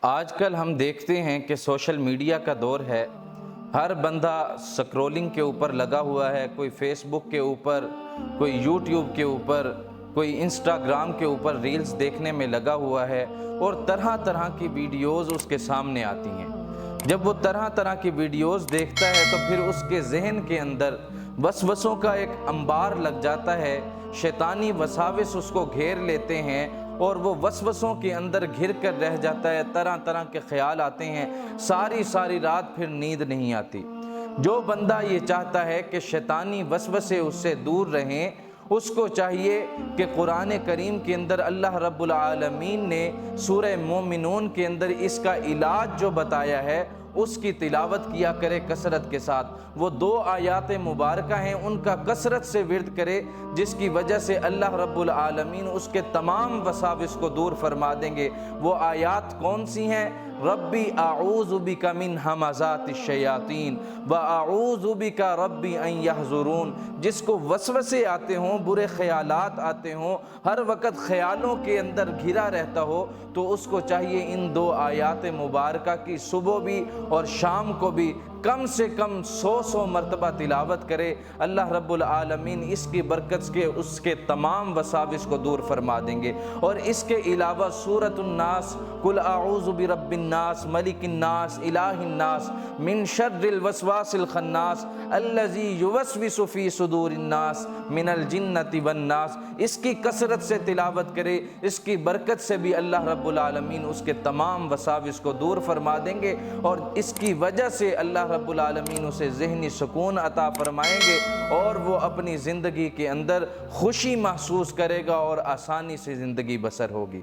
آج کل ہم دیکھتے ہیں کہ سوشل میڈیا کا دور ہے۔ ہر بندہ سکرولنگ کے اوپر لگا ہوا ہے، کوئی فیس بک کے اوپر، کوئی یوٹیوب کے اوپر، کوئی انسٹاگرام کے اوپر ریلز دیکھنے میں لگا ہوا ہے، اور طرح طرح کی ویڈیوز اس کے سامنے آتی ہیں۔ جب وہ طرح طرح کی ویڈیوز دیکھتا ہے تو پھر اس کے ذہن کے اندر وسوسوں کا ایک انبار لگ جاتا ہے، شیطانی وساوس اس کو گھیر لیتے ہیں، اور وہ وسوسوں کے اندر گھر کر رہ جاتا ہے۔ طرح طرح کے خیال آتے ہیں، ساری رات پھر نیند نہیں آتی۔ جو بندہ یہ چاہتا ہے کہ شیطانی وسوسے اس سے دور رہیں، اس کو چاہیے کہ قرآن کریم کے اندر اللہ رب العالمین نے سورہ مومنون کے اندر اس کا علاج جو بتایا ہے اس کی تلاوت کیا کرے کثرت کے ساتھ۔ وہ 2 آیات مبارکہ ہیں، ان کا کثرت سے ورد کرے، جس کی وجہ سے اللہ رب العالمین اس کے تمام وساوس کو دور فرما دیں گے۔ وہ آیات کون سی ہیں؟ ربی اعوذ بک من ہمزات الشیاطین واعوذ بک ربی ان یحضرون۔ جس کو وسوسے آتے ہوں، برے خیالات آتے ہوں، ہر وقت خیالوں کے اندر گھرا رہتا ہو، تو اس کو چاہیے ان 2 آیات مبارکہ کی صبح بھی اور شام کو بھی کم سے کم 100 مرتبہ تلاوت کرے۔ اللہ رب العالمین اس کی برکت سے اس کے تمام وساوس کو دور فرما دیں گے۔ اور اس کے علاوہ سورۃ الناس، قل اعوذ برب الناس ملک الناس الہ الناس من شر الوسواس الخناس الذی یوسوس فی صدور الناس من الجنۃ والناس، اس کی کثرت سے تلاوت کرے، اس کی برکت سے بھی اللہ رب العالمین اس کے تمام وساوس کو دور فرما دیں گے، اور اس کی وجہ سے اللہ رب العالمین اسے ذہنی سکون عطا فرمائیں گے، اور وہ اپنی زندگی کے اندر خوشی محسوس کرے گا اور آسانی سے زندگی بسر ہوگی۔